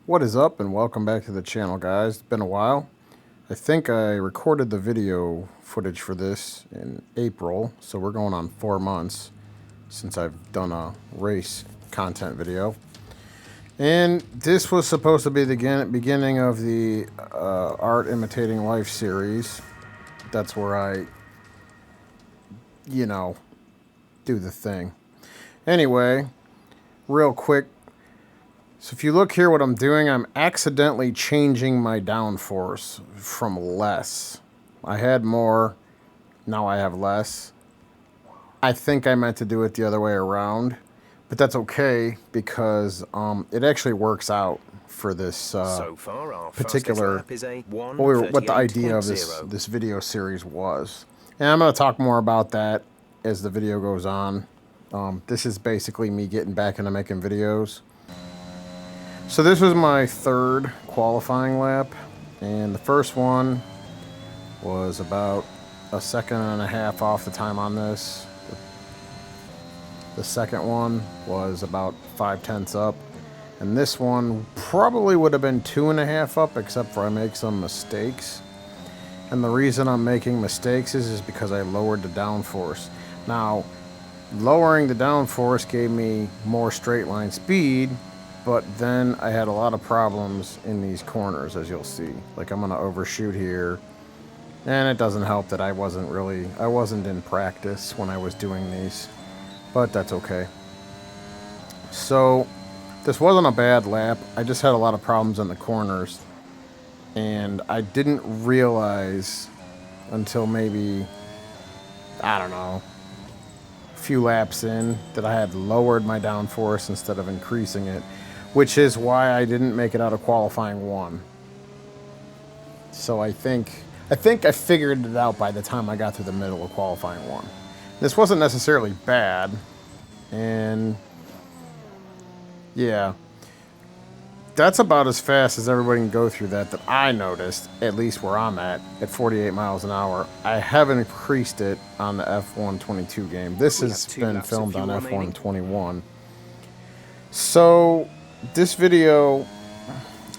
What is up, and welcome back to the channel, guys. It's been a while. I think I recorded the video footage for this in April, so we're going on 4 months since I've done a race content video. And this was supposed to be the beginning of the Art Imitating Life series. That's where I, do the thing. Anyway, real quick. So if you look here, what I'm doing, I'm accidentally changing my downforce from less. I had more, now I have less. I think I meant to do it the other way around, but that's okay because it actually works out for this So far, our particular, lap is a what the idea of this video series was. And I'm going to talk more about that as the video goes on. This is basically me getting back into making videos. So this was my third qualifying lap, and the first one was about a second and a half off the time on this. The second one was about 5/10 up, and this one probably would have been 2.5 up, except for I make some mistakes. And the reason I'm making mistakes is because I lowered the downforce. Now, lowering the downforce gave me more straight line speed, but then I had a lot of problems in these corners, as you'll see. Like, I'm gonna overshoot here, and it doesn't help that I wasn't in practice when I was doing these, but that's okay. So this wasn't a bad lap. I just had a lot of problems in the corners, and I didn't realize until maybe, I don't know, a few laps in, that I had lowered my downforce instead of increasing it, which is why I didn't make it out of qualifying one. So I think I figured it out by the time I got through the middle of qualifying one. This wasn't necessarily bad, and yeah, that's about as fast as everybody can go through that I noticed, at least where I'm at 48 miles an hour. I haven't increased it on the F1 22 game. This has been filmed on F1 21. So this video,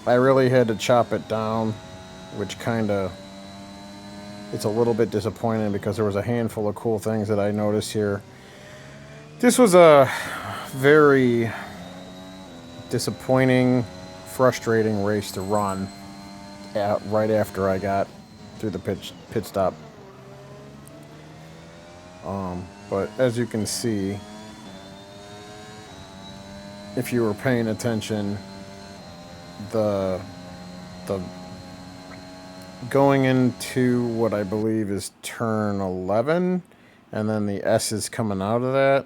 I really had to chop it down, which it's a little bit disappointing because there was a handful of cool things that I noticed here. This was a very disappointing, frustrating race to run right after I got through the pit stop. But as you can see, if you were paying attention, the going into what I believe is turn 11, and then the S is coming out of that,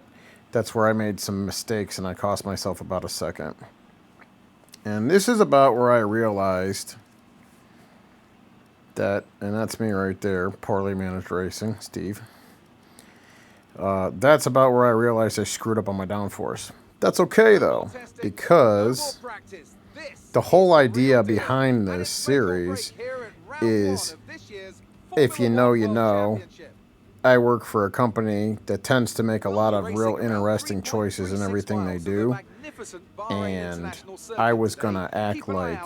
that's where I made some mistakes and I cost myself about a second. And this is about where I realized that, and that's me right there, poorly managed racing, Steve. That's about where I realized I screwed up on my downforce. That's okay though, because the whole idea behind this series is, if you know, you know. I work for a company that tends to make a lot of real interesting choices in everything they do, and I was gonna act like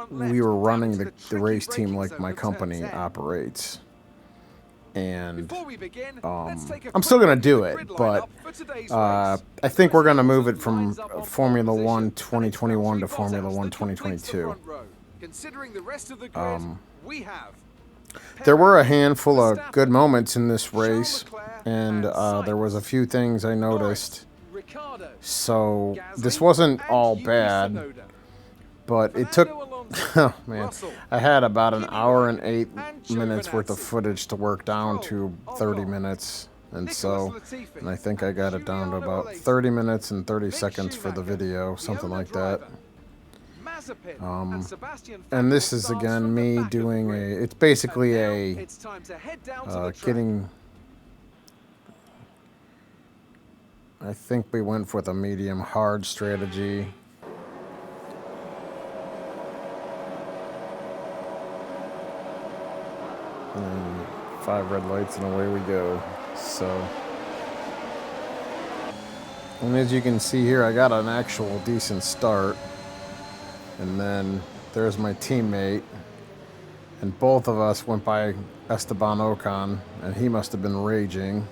we were running the race team like my company operates. And I'm still going to do it, but I think we're going to move it from Formula 1 2021 to Formula 1 2022. There were a handful of good moments in this race, and there was a few things I noticed. So this wasn't all bad, but it took, oh man, I had about an hour and 8 minutes worth of footage to work down to 30 minutes. And I think I got it down to about 30 minutes and 30 seconds for the video, something like that. And this is again me doing it's basically getting, I think we went with a medium hard strategy. And 5 red lights and away we go. So, and as you can see here, I got an actual decent start. And then there's my teammate. And both of us went by Esteban Ocon, and he must have been raging.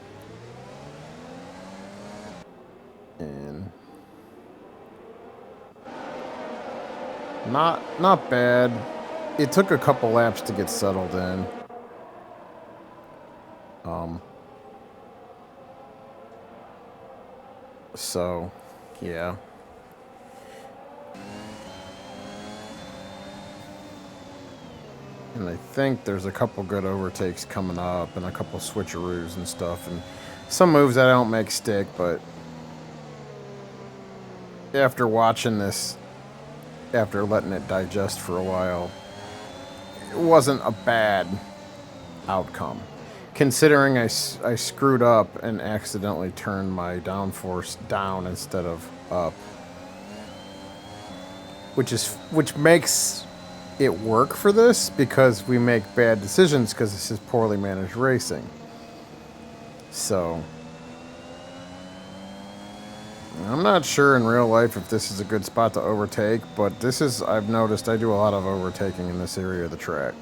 And not bad. It took a couple laps to get settled in. So, yeah. And I think there's a couple good overtakes coming up and a couple switcheroos and stuff. And some moves that I don't make stick, but after watching this, after letting it digest for a while, it wasn't a bad outcome. Considering I screwed up and accidentally turned my downforce down instead of up. Which makes it work for this, because we make bad decisions because this is poorly managed racing. So I'm not sure in real life if this is a good spot to overtake, but this is, I've noticed I do a lot of overtaking in this area of the track.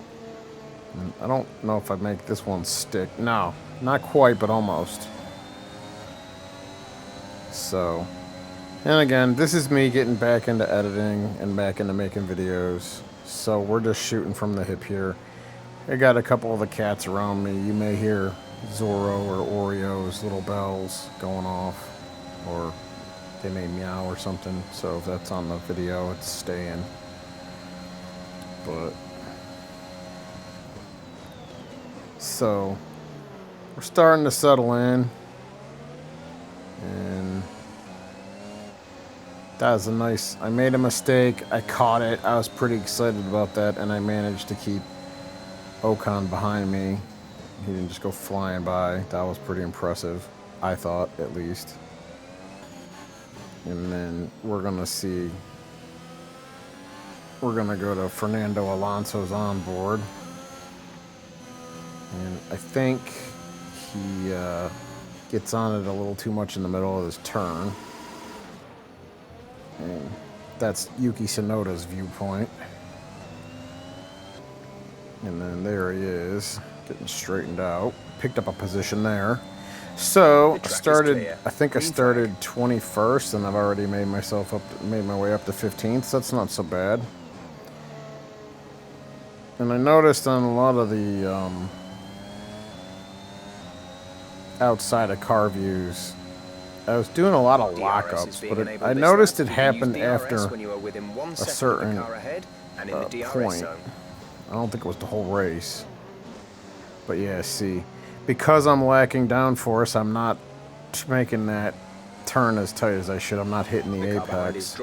And I don't know if I'd make this one stick. No, not quite, but almost. So, and again, this is me getting back into editing and back into making videos. So we're just shooting from the hip here. I got a couple of the cats around me. You may hear Zorro or Oreo's little bells going off, or they may meow or something. So if that's on the video, it's staying. But so we're starting to settle in, and that was a nice, I made a mistake, I caught it, I was pretty excited about that, and I managed to keep Ocon behind me. He didn't just go flying by. That was pretty impressive, I thought, at least. And then we're gonna see, we're gonna go to Fernando Alonso's onboard. And I think he gets on it a little too much in the middle of his turn. And that's Yuki Tsunoda's viewpoint. And then there he is, getting straightened out. Picked up a position there. So started, I think I started 21st, and I've already made my way up to 15th. So that's not so bad. And I noticed on a lot of the outside of car views, I was doing a lot of lockups, but I noticed it happened after a certain point. I don't think it was the whole race. But yeah, see, because I'm lacking downforce, I'm not making that turn as tight as I should. I'm not hitting the apex.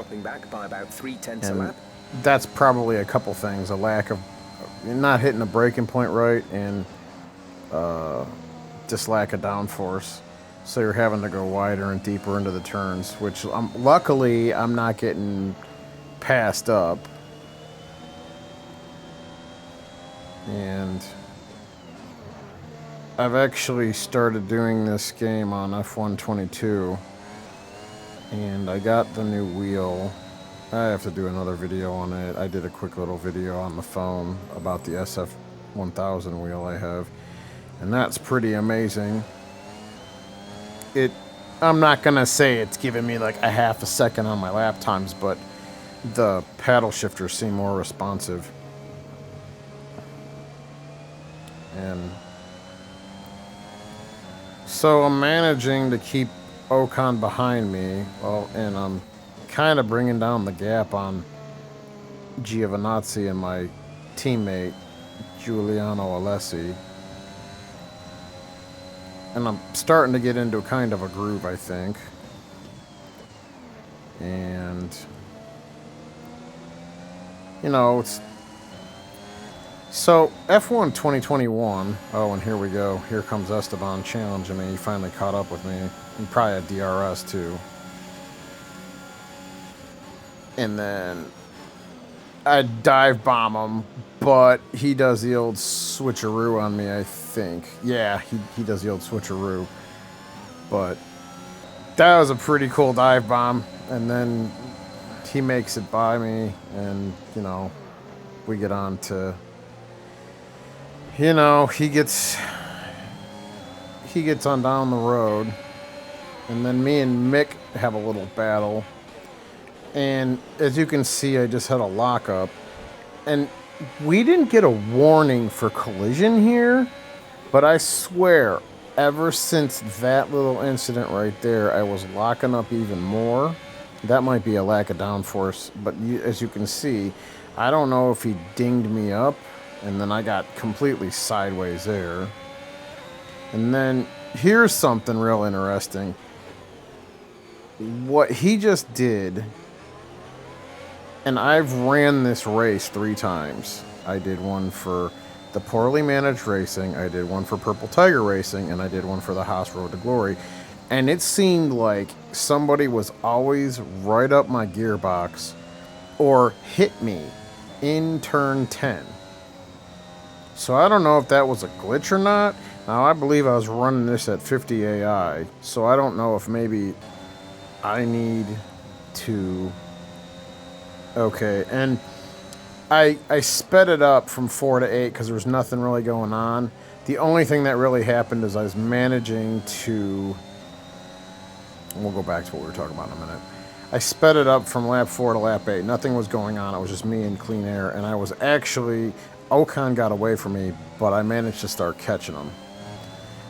And that's probably a couple things. A lack of, not hitting the braking point right, and just lack of downforce. So you're having to go wider and deeper into the turns, which luckily I'm not getting passed up. And I've actually started doing this game on F1 22, and I got the new wheel. I have to do another video on it. I did a quick little video on the phone about the SF1000 wheel I have, and that's pretty amazing. I'm not gonna say it's giving me like a half a second on my lap times, but the paddle shifters seem more responsive. And so I'm managing to keep Ocon behind me, and I'm kind of bringing down the gap on Giovinazzi and my teammate Giuliano Alessi. And I'm starting to get into kind of a groove, I think. And, you know, it's... So, F1 2021, oh, and here we go. Here comes Esteban challenging me. He finally caught up with me. He probably had DRS, too. And then I dive bomb him, but he does the old switcheroo on me, I think. Yeah, he does the old switcheroo. But that was a pretty cool dive bomb. And then he makes it by me, and, you know, we get on to, you know, he gets on down the road, and then me and Mick have a little battle. And as you can see, I just had a lockup, and we didn't get a warning for collision here, but I swear, ever since that little incident right there, I was locking up even more. That might be a lack of downforce, but as you can see, I don't know if he dinged me up, and then I got completely sideways there. And then here's something real interesting. What he just did, and I've ran this race 3 times. I did one for the Poorly Managed Racing, I did one for Purple Tiger Racing, and I did one for the Haas Road to Glory. And it seemed like somebody was always right up my gearbox or hit me in turn 10. So I don't know if that was a glitch or not. Now, I believe I was running this at 50 AI, so I don't know if maybe I need to... Okay, and I sped it up from 4 to 8 because there was nothing really going on. The only thing that really happened is I was managing to... We'll go back to what we were talking about in a minute. I sped it up from lap 4 to lap 8. Nothing was going on. It was just me and clean air, and I was actually... Ocon got away from me, but I managed to start catching him.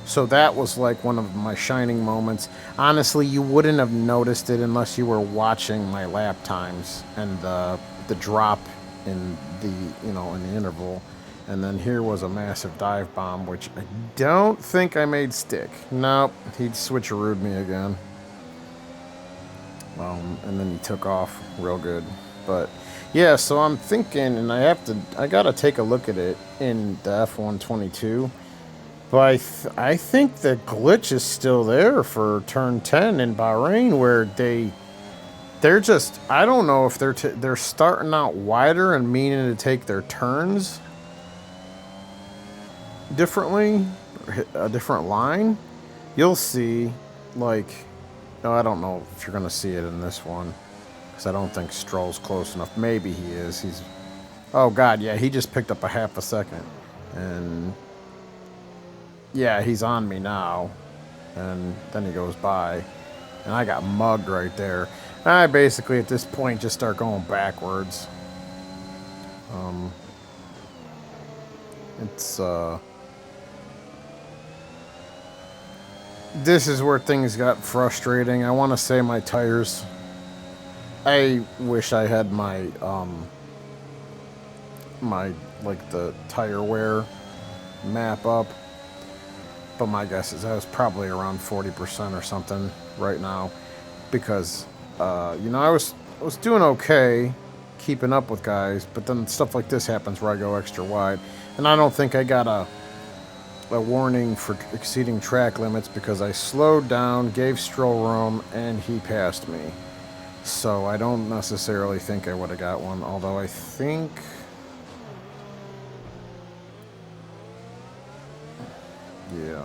So that was like one of my shining moments. Honestly, you wouldn't have noticed it unless you were watching my lap times and the drop in the, you know, in the interval. And then here was a massive dive bomb, which I don't think I made stick. Nope, he'd switcherooed me again. And then he took off real good. But yeah, so I'm thinking, and I gotta take a look at it in the F122. But I think the glitch is still there for turn 10 in Bahrain, where they're just, I don't know if they're starting out wider and meaning to take their turns differently, a different line. You'll see, like, no, I don't know if you're gonna see it in this one, because I don't think Stroll's close enough. Maybe he is. Oh God, yeah, he just picked up a half a second, and yeah, he's on me now, and then he goes by, and I got mugged right there. I basically, at this point, just start going backwards. This is where things got frustrating. I want to say my tires, I wish I had my, like, the tire wear map up. But my guess is I was probably around 40% or something right now, because you know, I was doing okay keeping up with guys, but then stuff like this happens where I go extra wide, and I don't think I got a warning for exceeding track limits because I slowed down, gave Stroll room, and he passed me. So I don't necessarily think I would have got one, although I think... Yeah.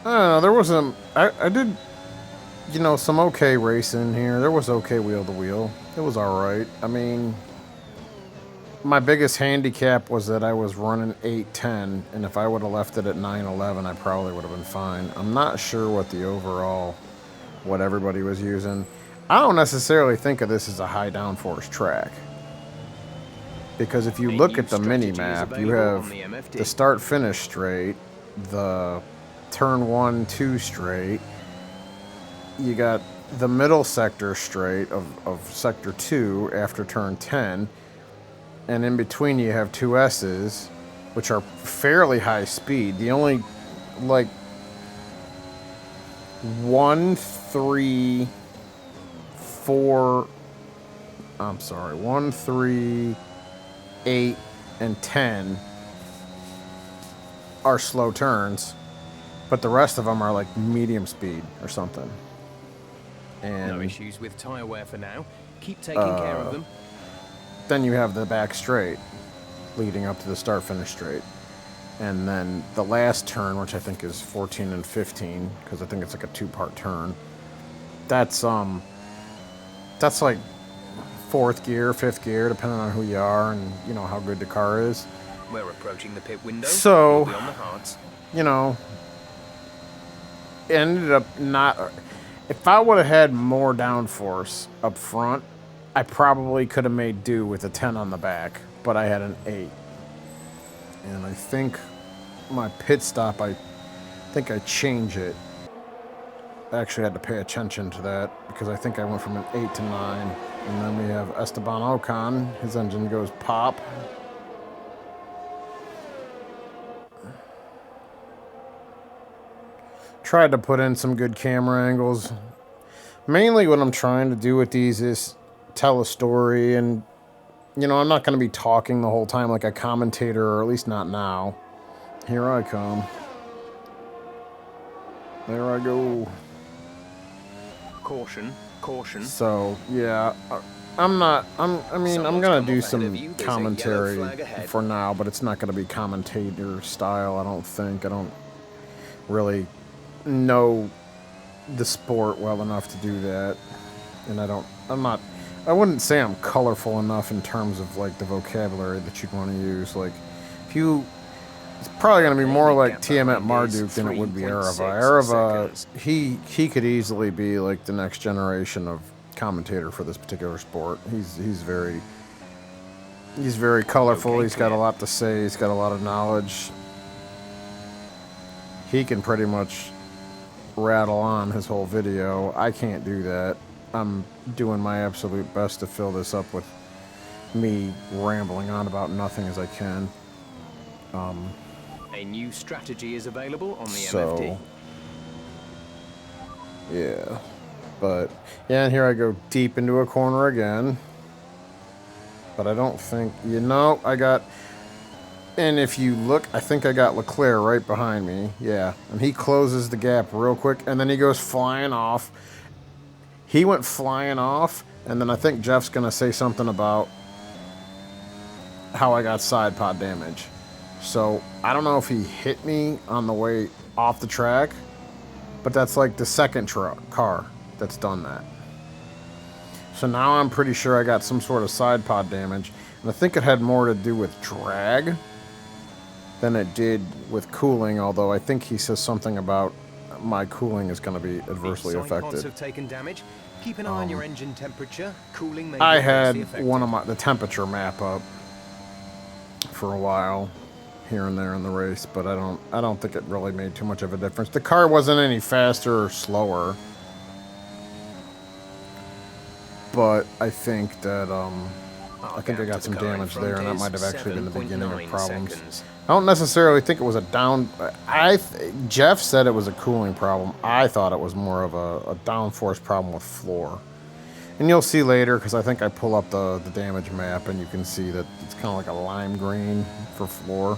I don't know, there was I did, you know, some okay racing here. There was okay wheel to wheel. It was alright. I mean, my biggest handicap was that I was running 8:10, and if I would have left it at 9:11, I probably would have been fine. I'm not sure what the overall, what everybody was using. I don't necessarily think of this as a high downforce track, because if you look at the mini-map, you have the start-finish straight, the turn 1, 2 straight, you got the middle sector straight of sector 2 after turn 10, and in between you have 2 S's, which are fairly high speed. The only, like, 1, 3, 4, I'm sorry, 1, 3, 8, and 10 are slow turns, but the rest of them are like medium speed or something. And no issues with tire wear for now. Keep taking care of them. Then you have the back straight leading up to the start finish straight, and then the last turn, which I think is 14 and 15, because I think it's like a 2-part turn. That's That's like 4th gear, 5th gear, depending on who you are and, you know, how good the car is. We're approaching the pit window. So, We'll be on the hards. you know, it ended up not... If I would have had more downforce up front, I probably could have made do with a 10 on the back, but I had an 8. And I think my pit stop, I think I changed it. I actually had to pay attention to that because I think I went from an 8 to 9. And then we have Esteban Ocon. His engine goes pop. Tried to put in some good camera angles. Mainly what I'm trying to do with these is tell a story, and you know, I'm not going to be talking the whole time like a commentator, or at least not now. Here I come. There I go. Caution, caution. So, yeah, I mean, I'm going to do some commentary for now, but it's not going to be commentator style, I don't think. I don't really know the sport well enough to do that. And I wouldn't say I'm colorful enough in terms of, like, the vocabulary that you'd want to use. Like, it's probably going to be more like Tiamat Marduk than it would be Arava. Arava, he could easily be, like, the next generation of commentator for this particular sport. He's very colorful. He's got a lot to say. He's got a lot of knowledge. He can pretty much rattle on his whole video. I can't do that. I'm doing my absolute best to fill this up with me rambling on about nothing as I can. A new strategy is available on the so, MFD. Yeah. But, yeah, and here I go deep into a corner again. But I don't think, you know, I got... And if you look, I think I got Leclerc right behind me. Yeah. And he closes the gap real quick, and then he goes flying off. He went flying off, and then I think Jeff's going to say something about how I got side pod damage. So, I don't know if he hit me on the way off the track, but that's like the second car that's done that. So now I'm pretty sure I got some sort of side pod damage, and I think it had more to do with drag than it did with cooling, although I think he says something about my cooling is going to be adversely affected. Have taken damage. Keep an eye on your engine temperature. Cooling may I had one of the temperature map up for a while here and there in the race, but I don't think it really made too much of a difference. The car wasn't any faster or slower, but I think that I got some damage there, and that might have actually been the beginning of problems. I don't necessarily think it was a down... Jeff said it was a cooling problem. I thought it was more of a downforce problem with floor. And you'll see later, because I think I pull up the damage map, and you can see that it's kind of like a lime green for floor.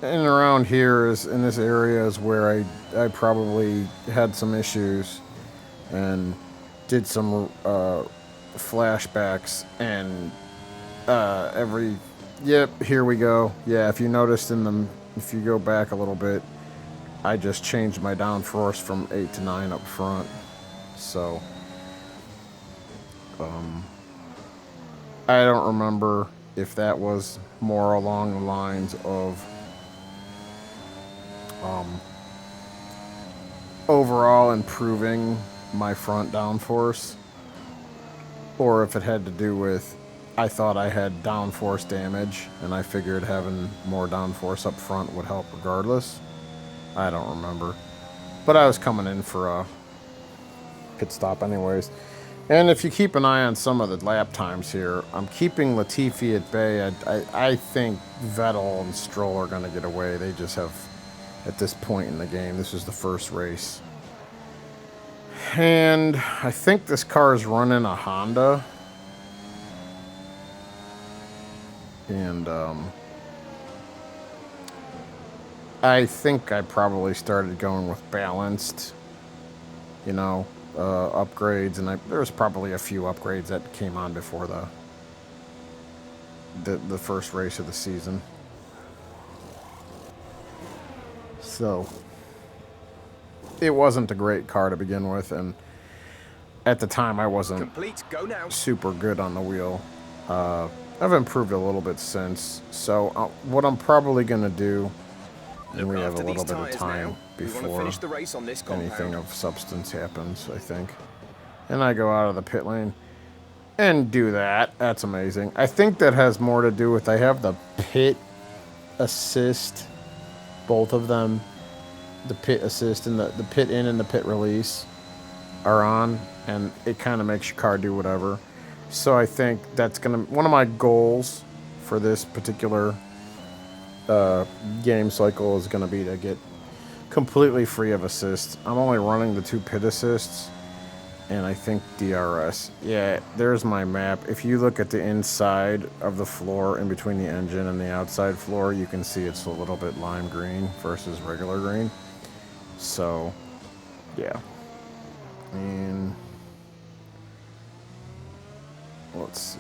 And around here in this area is where I probably had some issues and did some flashbacks, and yep, here we go. Yeah, if you noticed if you go back a little bit, I just changed my downforce from 8 to 9 up front. So I don't remember if that was more along the lines of overall improving my front downforce, or if it had to do with I thought I had downforce damage and I figured having more downforce up front would help regardless. I don't remember, but I was coming in for a pit stop anyways. And if you keep an eye on some of the lap times here, I'm keeping Latifi at bay. I think Vettel and Stroll are going to get away. They just have, at this point in the game, this is the first race. And I think this car is running a Honda. And I think I probably started going with balanced, you know, upgrades, and there's probably a few upgrades that came on before the first race of the season. So it wasn't a great car to begin with, and at the time I wasn't Complete. Go now. super good on the wheel. I've improved a little bit since. So what I'm probably going to do, and we have a little bit of time before finish the race on this compound. anything of substance happens, I think. And I go out of the pit lane and do that. That's amazing. I think that has more to do with I have the pit assist, both of them. The pit assist and the pit in and the pit release are on, and it kind of makes your car do whatever. So I think that's gonna one of my goals for this particular game cycle is gonna be to get completely free of assists. I'm only running the 2 pit assists, and I think DRS. Yeah, there's my map. If you look at the inside of the floor in between the engine and the outside floor, you can see it's a little bit lime green versus regular green. So, yeah. And let's see.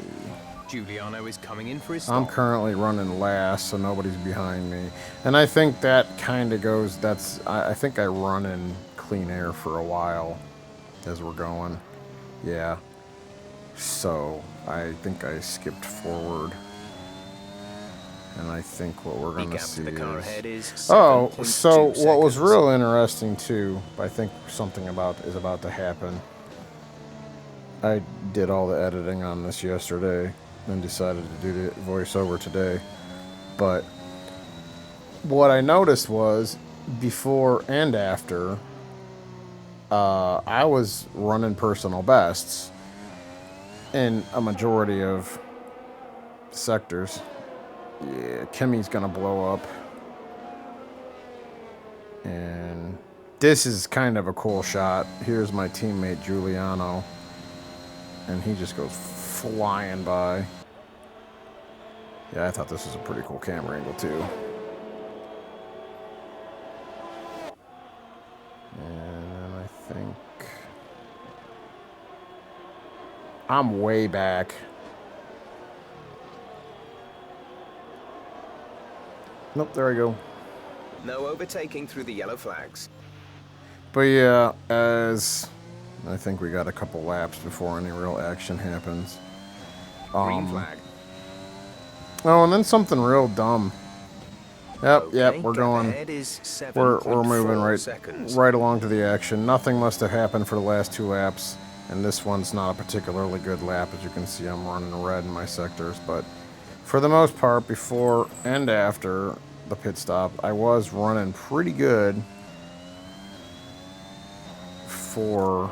Giuliano is coming in for his stop. I'm currently running last, so nobody's behind me. And I think that kind of goes, I think I run in clean air for a while as we're going. Yeah. So, I think I skipped forward. And I think what we're going to see is... Oh, so what was real interesting, too, I think something is about to happen. I did all the editing on this yesterday and decided to do the voiceover today. But what I noticed was, before and after, I was running personal bests in a majority of sectors. Yeah, Kimmy's gonna blow up. And this is kind of a cool shot. Here's my teammate Giuliano. And he just goes flying by. Yeah, I thought this was a pretty cool camera angle too. And I think I'm way back. Nope, there I go. No overtaking through the yellow flags. But yeah, as I think we got a couple laps before any real action happens. Green flag. Oh, and then something real dumb. Yep, Okay, yep, we're going. We're moving right along to the action. Nothing must have happened for the last 2 laps, and this one's not a particularly good lap. As you can see, I'm running red in my sectors, but for the most part, before and after the pit stop, I was running pretty good for,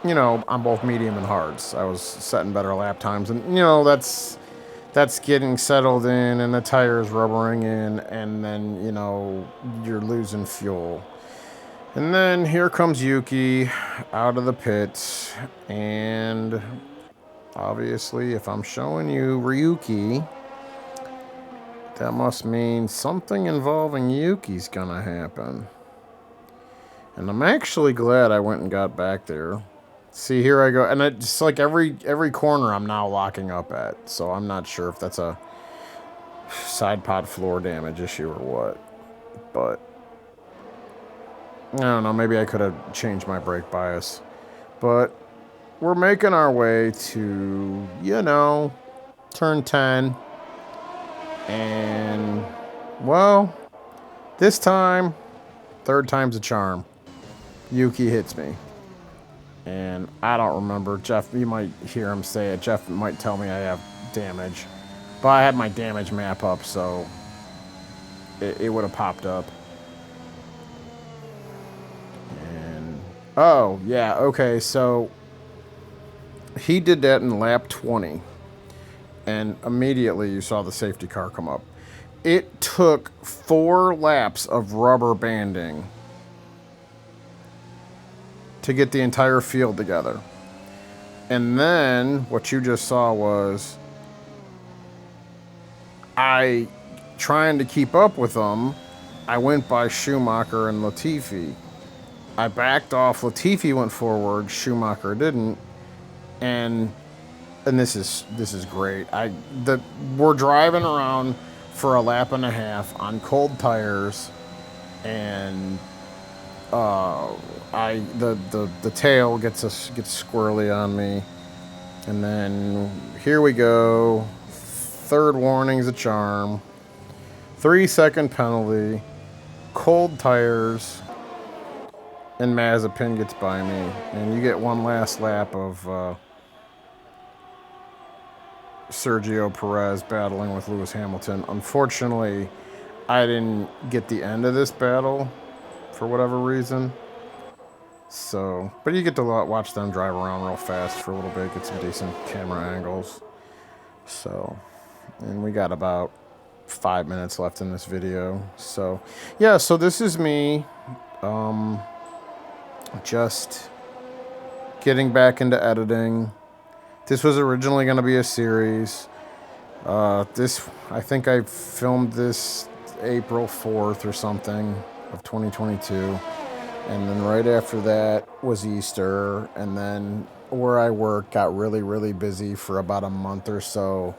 you know, on both medium and hards. I was setting better lap times, and, you know, that's getting settled in, and the tires rubbering in, and then, you know, you're losing fuel. And then here comes Yuki out of the pit, and obviously, if I'm showing you Ryuki, that must mean something involving Yuki's gonna happen. And I'm actually glad I went and got back there. See, here I go. And it's like every corner I'm now locking up at. So I'm not sure if that's a side pod floor damage issue or what. But I don't know. Maybe I could have changed my brake bias. But we're making our way to, you know, turn 10. And, well, this time, 3rd time's a charm. Yuki hits me. And I don't remember. Jeff, you might hear him say it. Jeff might tell me I have damage. But I had my damage map up, so it would have popped up. And, oh, yeah, okay, so he did that in lap 20. And immediately you saw the safety car come up. It took 4 laps of rubber banding to get the entire field together. And then what you just saw was I, trying to keep up with them, I went by Schumacher and Latifi. I backed off, Latifi went forward, Schumacher didn't. And this is great. We're driving around for a lap and a half on cold tires, and the tail gets squirrely on me, and then here we go. Third warning's a charm. 3-second penalty. Cold tires, and Mazepin gets by me, and you get one last lap of Sergio Perez battling with Lewis Hamilton. Unfortunately, I didn't get the end of this battle for whatever reason. So, but you get to watch them drive around real fast for a little bit, get some decent camera angles. So, and we got about 5 minutes left in this video. So, yeah, so this is me just getting back into editing. This was originally going to be a series. I think I filmed this April 4th or something of 2022. And then right after that was Easter. And then where I work got really, really busy for about a month or so.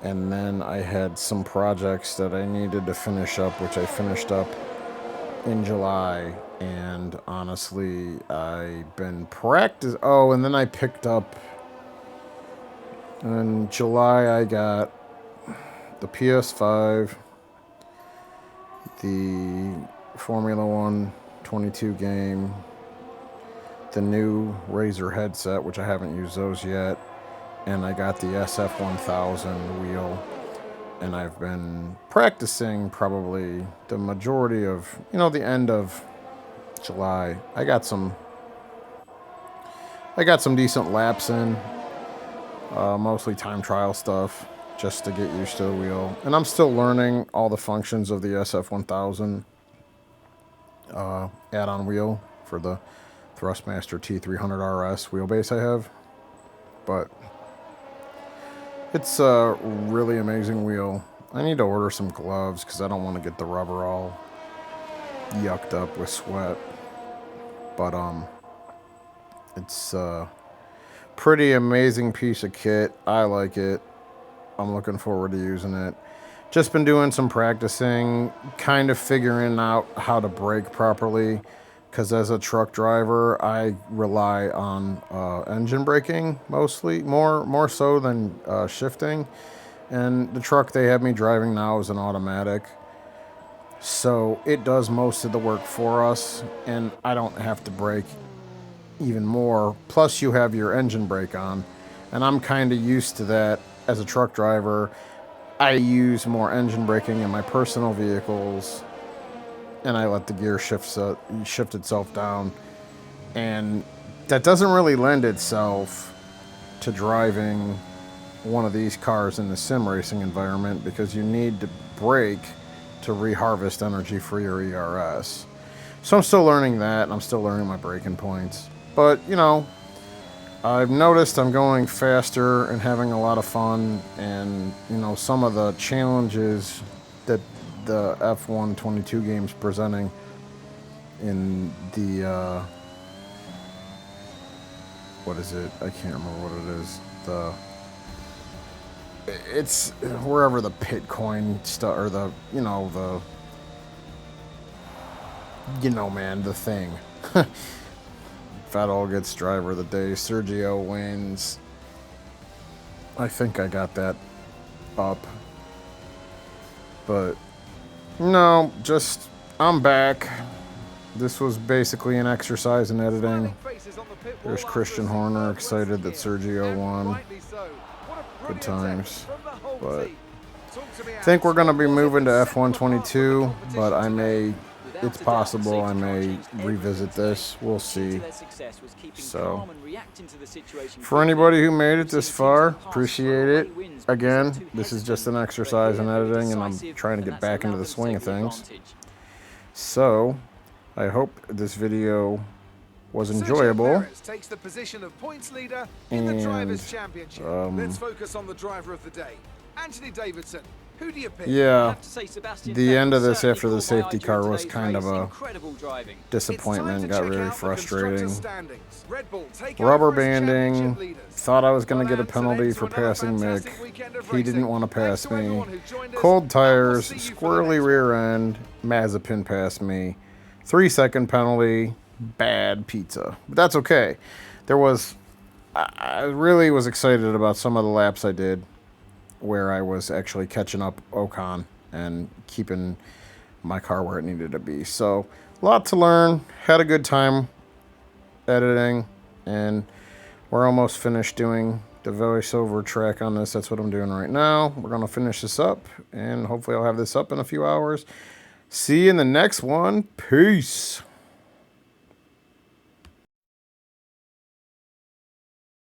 And then I had some projects that I needed to finish up, which I finished up in July. And honestly, I've been practicing. Oh, and then I picked up in July, I got the PS5, the Formula 1 22 game, the new Razer headset, which I haven't used those yet, and I got the SF1000 wheel, and I've been practicing probably the majority of, the end of July. I got some decent laps in, mostly time trial stuff, just to get used to the wheel. And I'm still learning all the functions of the SF1000 add-on wheel for the Thrustmaster T300 RS wheelbase I have. But it's a really amazing wheel. I need to order some gloves because I don't want to get the rubber all yucked up with sweat. But it's a pretty amazing piece of kit. I like it. I'm looking forward to using it. Just been doing some practicing, kind of figuring out how to brake properly, because as a truck driver, I rely on engine braking mostly, more so than shifting. And the truck they have me driving now is an automatic, so it does most of the work for us, and I don't have to brake even more. Plus, you have your engine brake on, and I'm kind of used to that as a truck driver. I use more engine braking in my personal vehicles, and I let the gear shift itself down, and that doesn't really lend itself to driving one of these cars in the sim racing environment, because you need to brake to reharvest energy for your ERS. So I'm still learning that, and I'm still learning my braking points. But, I've noticed I'm going faster and having a lot of fun, and, some of the challenges that the F1 22 game's presenting in the, what is it? I can't remember what it is. It's wherever the Pitcoin stuff, or the thing. Vettel gets driver of the day. Sergio wins. I think I got that up. But no, just I'm back. This was basically an exercise in editing. There's Christian Horner excited that Sergio won. Good times. But I think we're going to be moving to F1 22, but it's possible I may revisit this. We'll see. So, for anybody who made it this far, appreciate it. Again, this is just an exercise in editing, and I'm trying to get back into the swing of things. So, I hope this video was enjoyable. And let's focus on the driver of the day, Anthony Davidson. Who do you pick? Yeah, Sebastian the end of this certainly after the caught my safety eye during car was today's kind of race. a Incredible driving. disappointment. Got very frustrating. Red Bull, take Rubber over as banding. championship leaders. Thought I was going to Well, get a and penalty today for to another passing Mick. fantastic weekend of He didn't racing. want to Thanks pass to me. everyone who joined us, Cold and we'll tires, see you for the squirrely next rear end, Mazepin passed me. 3-second penalty, bad pizza. But that's okay. I really was excited about some of the laps I did where I was actually catching up Ocon and keeping my car where it needed to be. So, a lot to learn. Had a good time editing, and we're almost finished doing the voiceover track on this. That's what I'm doing right now. We're going to finish this up, and hopefully I'll have this up in a few hours. See you in the next one. Peace.